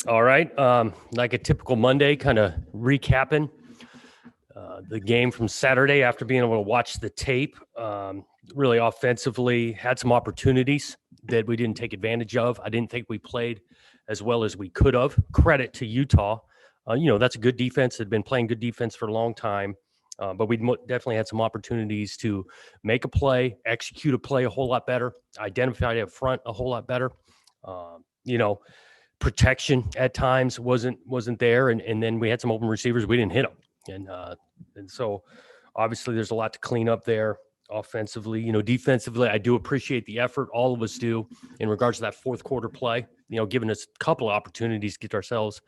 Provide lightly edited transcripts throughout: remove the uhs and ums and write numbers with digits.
All right. Like a typical Monday, kind of recapping the game from Saturday after being able to watch the tape. Really offensively, had some opportunities that we didn't take advantage of. I didn't think we played as well as we could have. Credit to Utah. That's a good defense. Had been playing good defense for a long time. But we definitely had some opportunities to make a play, execute a play a whole lot better, identify it up front a whole lot better. Protection at times wasn't there, and then we had some open receivers, we didn't hit them, and so obviously there's a lot to clean up there offensively. Defensively, I do appreciate the effort, all of us do, in regards to that fourth quarter play, giving us a couple of opportunities to get ourselves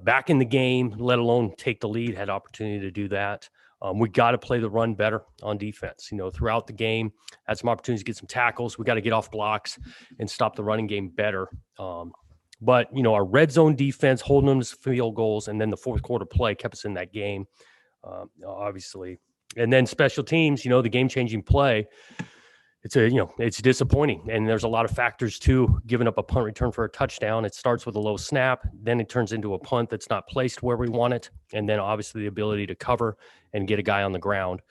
back in the game, let alone take the lead. Had opportunity to do that. We got to play the run better on defense. Throughout the game, had some opportunities to get some tackles. We got to get off blocks and stop the running game better. But our red zone defense, holding them to field goals, and then the fourth quarter play kept us in that game, obviously. And then special teams, the game-changing play, it's disappointing. And there's a lot of factors too. Giving up a punt return for a touchdown, it starts with a low snap, then it turns into a punt that's not placed where we want it, and then obviously the ability to cover and get a guy on the ground.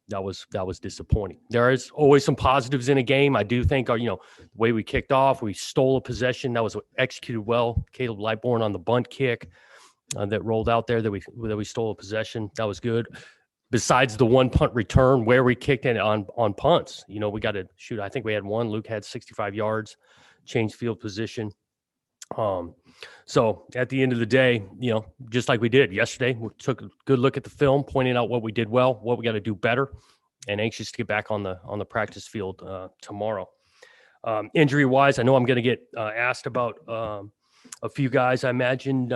That was disappointing. There is always some positives in a game. I do think, the way we kicked off, we stole a possession that was executed well. Caleb Lightbourne on the bunt kick that rolled out there that we stole a possession. That was good. Besides the one punt return where we kicked it on punts, we got to shoot. I think we had one. Luke had 65 yards, changed field position. So at the end of the day, just like we did yesterday, we took a good look at the film, pointing out what we did well, what we got to do better, and anxious to get back on the practice field tomorrow. Injury wise, I know I'm going to get asked about a few guys. I imagine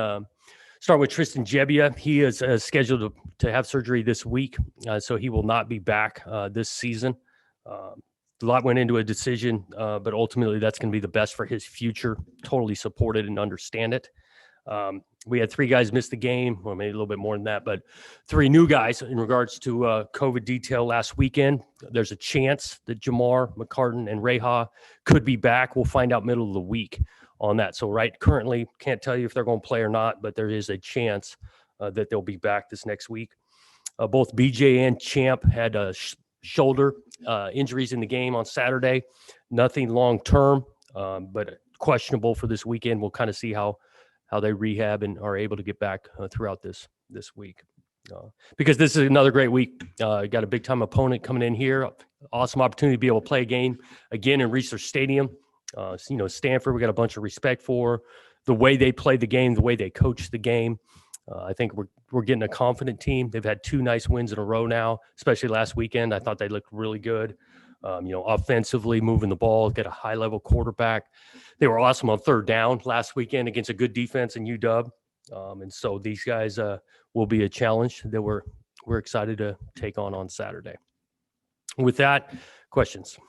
start with Tristan Gebbia. He is scheduled to have surgery this week, so he will not be back this season. A lot went into a decision, but ultimately that's going to be the best for his future. Totally support it and understand it. We had 3 guys miss the game, or maybe a little bit more than that, but 3 new guys in regards to COVID detail last weekend. There's a chance that Jamar, McCartan, and Reha could be back. We'll find out middle of the week on that. So currently can't tell you if they're going to play or not, but there is a chance that they'll be back this next week. Both BJ and Champ had shoulder injuries in the game on Saturday. Nothing long-term, but questionable for this weekend. We'll kind of see how they rehab and are able to get back throughout this week. Because this is another great week. Got a big-time opponent coming in here. Awesome opportunity to be able to play a game again and reach their stadium. Stanford, we got a bunch of respect for the way they play the game, the way they coach the game. I think we're getting a confident team. They've had 2 nice wins in a row now, especially last weekend. I thought they looked really good. Offensively, moving the ball, get a high-level quarterback. They were awesome on third down last weekend against a good defense in UW. And so these guys will be a challenge that we're excited to take on Saturday. With that, questions?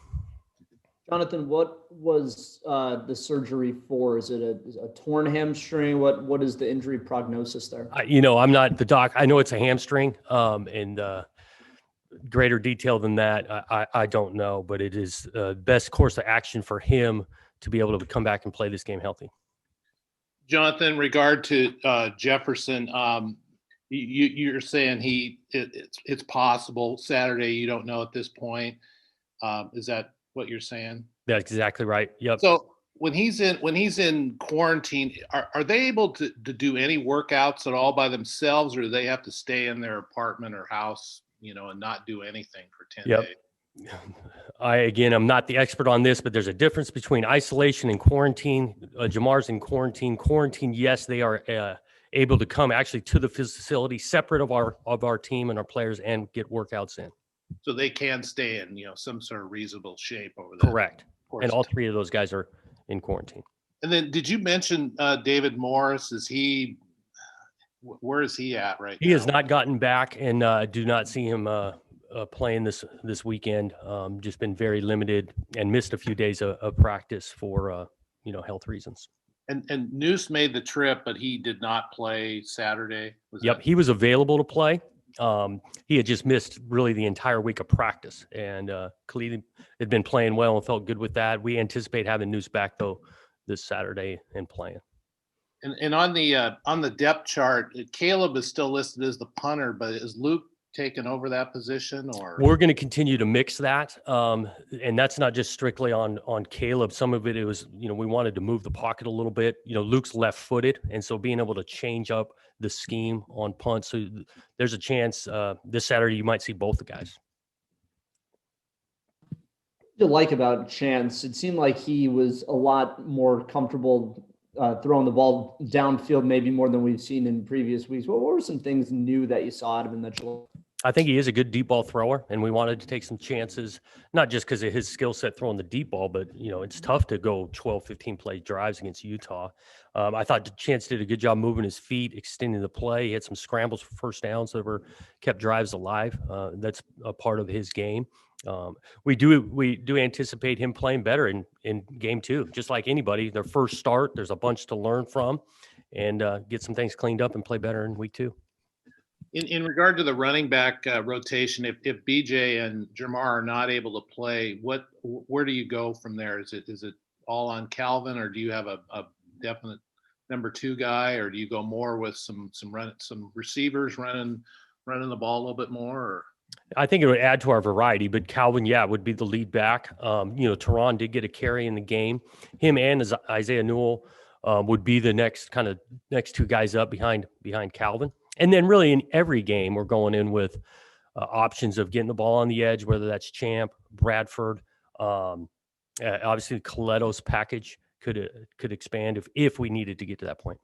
Jonathan, what was the surgery for? Is it a torn hamstring? What is the injury prognosis there? I'm not the doc. I know it's a hamstring, and greater detail than that, I don't know. But it is best course of action for him to be able to come back and play this game healthy. Jonathan, in regard to Jefferson, you're saying it's possible Saturday. You don't know at this point. Is that what you're saying? That's exactly right. Yep. So when he's in quarantine, are they able to do any workouts at all by themselves, or do they have to stay in their apartment or house, and not do anything for 10 days? I'm not the expert on this, but there's a difference between isolation and quarantine. Jamar's in quarantine. Quarantine, yes, they are able to come actually to the facility separate of our team and our players and get workouts in. So they can stay in, some sort of reasonable shape over there. Correct. And all 3 of those guys are in quarantine. And then did you mention David Morris? Where is he at right now? He has not gotten back, and do not see him playing this weekend. Just been very limited and missed a few days of practice for, health reasons. And Noose made the trip, but he did not play Saturday. He was available to play. He had just missed really the entire week of practice, and Khalid had been playing well and felt good with that. We anticipate having Noose back though this Saturday and playing. And on the depth chart, Caleb is still listed as the punter, but is Luke taken over that position, or We're going to continue to mix that, and that's not just strictly on Caleb. Some of it was, we wanted to move the pocket a little bit. Luke's left-footed, and so being able to change up the scheme on punts. So there's a chance this Saturday you might see both the guys. What do you like about Chance? It seemed like he was a lot more comfortable throwing the ball downfield, maybe more than we've seen in previous weeks. What were some things new that you saw out of him that you? I think he is a good deep ball thrower, and we wanted to take some chances, not just because of his skill set throwing the deep ball, but, it's tough to go 12, 15 play drives against Utah. I thought Chance did a good job moving his feet, extending the play. He had some scrambles for first downs that kept drives alive. That's a part of his game. We do anticipate him playing better in game 2, just like anybody. Their first start, there's a bunch to learn from, and get some things cleaned up and play better in week 2. in regard to the running back rotation, if BJ and Jamar are not able to play, where do you go from there? Is it all on Calvin, or do you have a definite number 2 guy, or do you go more with some receivers running the ball a little bit more? Or? I think it would add to our variety, but Calvin, would be the lead back. Teron did get a carry in the game. Him and Isaiah Newell would be the next 2 guys up behind Calvin. And then really in every game, we're going in with options of getting the ball on the edge, whether that's Champ, Bradford. Obviously, Coletto's package could expand if we needed to get to that point.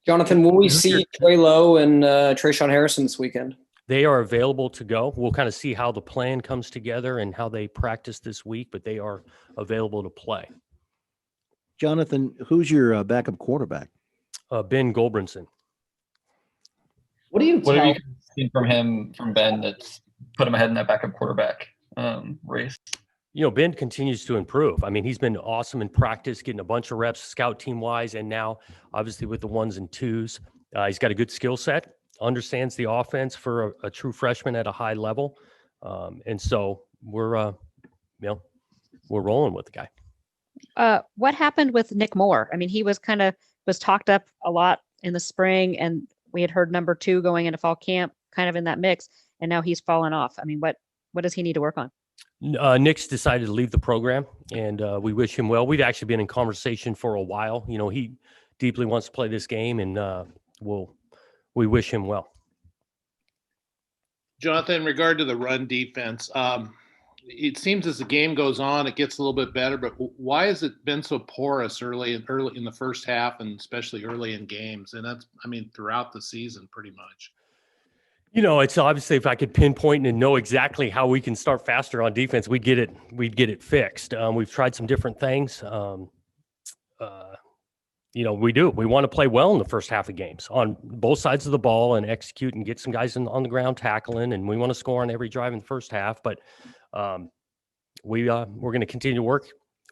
Jonathan, will we see Trey Lowe and Trayshawn Harrison this weekend? They are available to go. We'll kind of see how the plan comes together and how they practice this week, but they are available to play. Jonathan, who's your backup quarterback? Ben Goldbrinson. What have you seen from Ben that's put him ahead in that backup quarterback race? Ben continues to improve. I mean, he's been awesome in practice, getting a bunch of reps, scout team wise, and now obviously with the 1s and 2s. He's got a good skill set, understands the offense for a true freshman at a high level, and so we're rolling with the guy. What happened with Nick Moore? I mean, he was talked up a lot in the spring, and we had heard number 2 going into fall camp, kind of in that mix, and now he's fallen off. I mean, what does he need to work on? Nick's decided to leave the program, and we wish him well. We've actually been in conversation for a while. He deeply wants to play this game, and we wish him well. Jonathan, in regard to the run defense, it seems as the game goes on, it gets a little bit better, but why has it been so porous early in the first half, and especially early in games? And that's, throughout the season pretty much. It's obviously, if I could pinpoint and know exactly how we can start faster on defense, we'd get it fixed. We've tried some different things. We do. We want to play well in the first half of games on both sides of the ball and execute and get some guys on the ground tackling. And we want to score on every drive in the first half. But we're going to continue to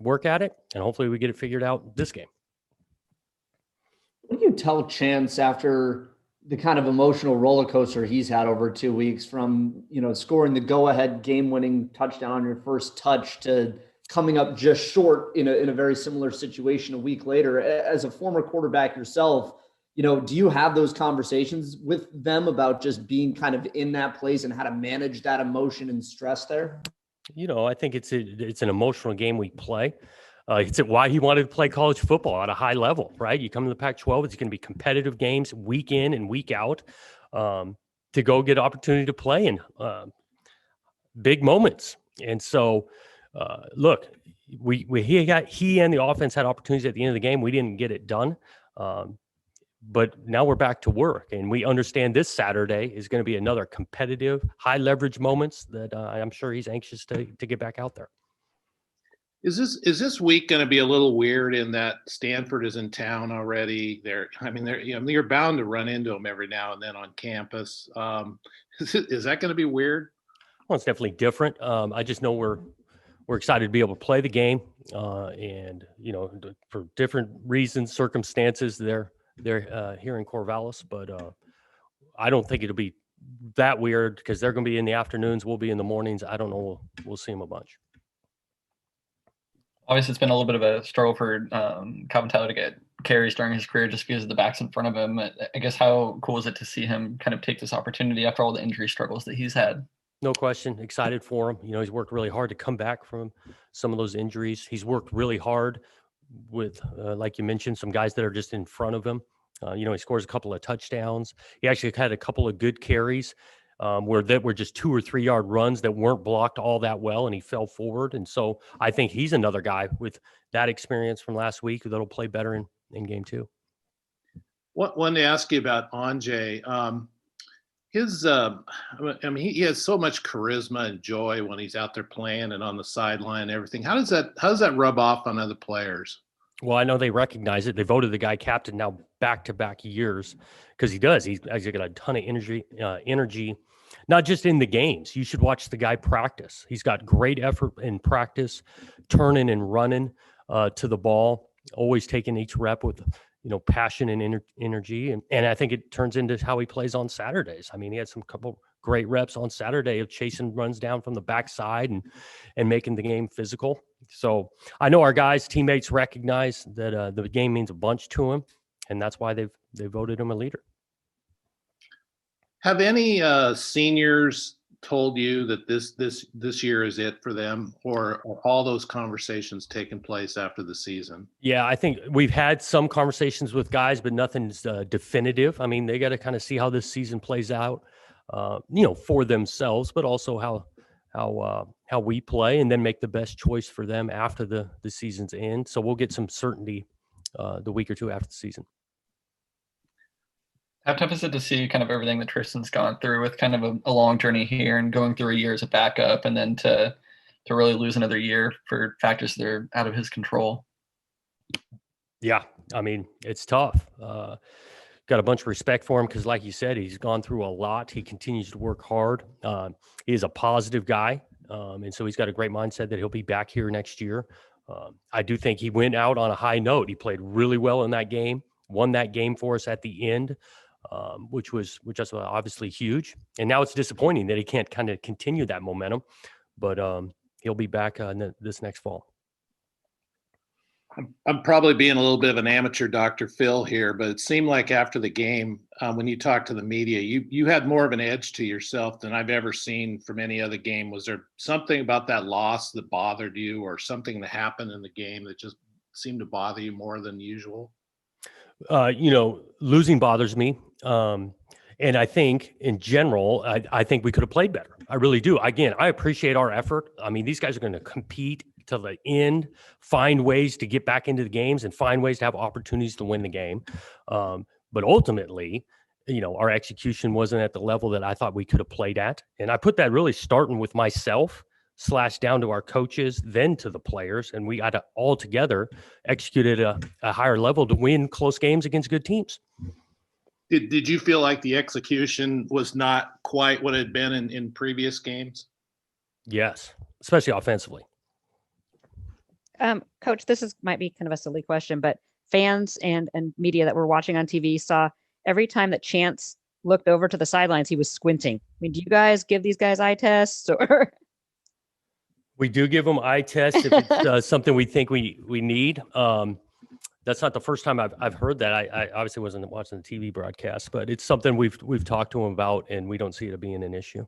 work at it, and hopefully we get it figured out this game. What do you tell Chance after the kind of emotional roller coaster he's had over 2 weeks, from, scoring the go-ahead game-winning touchdown on your first touch to coming up just short in a very similar situation a week later? As a former quarterback yourself, do you have those conversations with them about just being kind of in that place and how to manage that emotion and stress there? I think it's an emotional game we play. It's why he wanted to play college football at a high level, right? You come to the Pac-12, it's going to be competitive games week in and week out, to go get opportunity to play in big moments. And so, look, he and the offense had opportunities at the end of the game. We didn't get it done, but now we're back to work, and we understand this Saturday is going to be another competitive, high leverage moments that I'm sure he's anxious to get back out there. Is this week going to be a little weird in that Stanford is in town already? You're bound to run into them every now and then on campus. Is that going to be weird? Well, it's definitely different. I just know we're excited to be able to play the game, and for different reasons, circumstances, they're here in Corvallis, but I don't think it'll be that weird because they're going to be in the afternoons. We'll be in the mornings. I don't know. We'll see them a bunch. Obviously, it's been a little bit of a struggle for Calvin Tyler to get carries during his career just because of the backs in front of him. I guess how cool is it to see him kind of take this opportunity after all the injury struggles that he's had? No question. Excited for him. He's worked really hard to come back from some of those injuries. He's worked really hard with, like you mentioned, some guys that are just in front of him. He scores a couple of touchdowns. He actually had a couple of good carries where that were just 2 or 3 yard runs that weren't blocked all that well, and he fell forward. And so I think he's another guy with that experience from last week that'll play better in game 2. Wanted to ask you about Anjay. He has so much charisma and joy when he's out there playing and on the sideline and everything. How does that rub off on other players? Well, I know they recognize it. They voted the guy captain now back-to-back years because he does. He's got a ton of energy, not just in the games. You should watch the guy practice. He's got great effort in practice, turning and running to the ball, always taking each rep with passion and energy. And I think it turns into how he plays on Saturdays. I mean, he had some couple great reps on Saturday of chasing runs down from the backside and making the game physical. So I know our guys, teammates recognize that the game means a bunch to him, and that's why they voted him a leader. Have any seniors told you that this year is it for them, or are all those conversations taking place after the season? Yeah, I think we've had some conversations with guys, but nothing's definitive. I mean, they got to kind of see how this season plays out, for themselves, but also how we play, and then make the best choice for them after the season's end. So we'll get some certainty the week or two after the season. How tough is it to see kind of everything that Tristan's gone through with kind of a long journey here and going through a year as a backup, and then to really lose another year for factors that are out of his control? Yeah, I mean, it's tough. Got a bunch of respect for him because, like you said, he's gone through a lot. He continues to work hard. He is a positive guy, and so he's got a great mindset that he'll be back here next year. I do think he went out on a high note. He played really well in that game, won that game for us at the end. Which was obviously huge. And now it's disappointing that he can't kind of continue that momentum, but he'll be back this next fall. I'm probably being a little bit of an amateur Dr. Phil here, but it seemed like after the game, when you talked to the media, you had more of an edge to yourself than I've ever seen from any other game. Was there something about that loss that bothered you, or something that happened in the game that just seemed to bother you more than usual? Losing bothers me. And I think in general, I think we could have played better. I really do. Again, I appreciate our effort. I mean, these guys are going to compete to the end, find ways to get back into the games and find ways to have opportunities to win the game. But ultimately, our execution wasn't at the level that I thought we could have played at. And I put that really starting with myself / down to our coaches, then to the players. And we got to all together execute at a higher level to win close games against good teams. Did you feel like the execution was not quite what it had been in previous games? Yes, especially offensively. Coach, might be kind of a silly question, but fans and media that were watching on TV saw every time that Chance looked over to the sidelines, he was squinting. I mean, do you guys give these guys eye tests, or? We do give them eye tests if it's something we think we need. That's not the first time I've heard that. I obviously wasn't watching the TV broadcast, but it's something we've talked to them about, and we don't see it being an issue.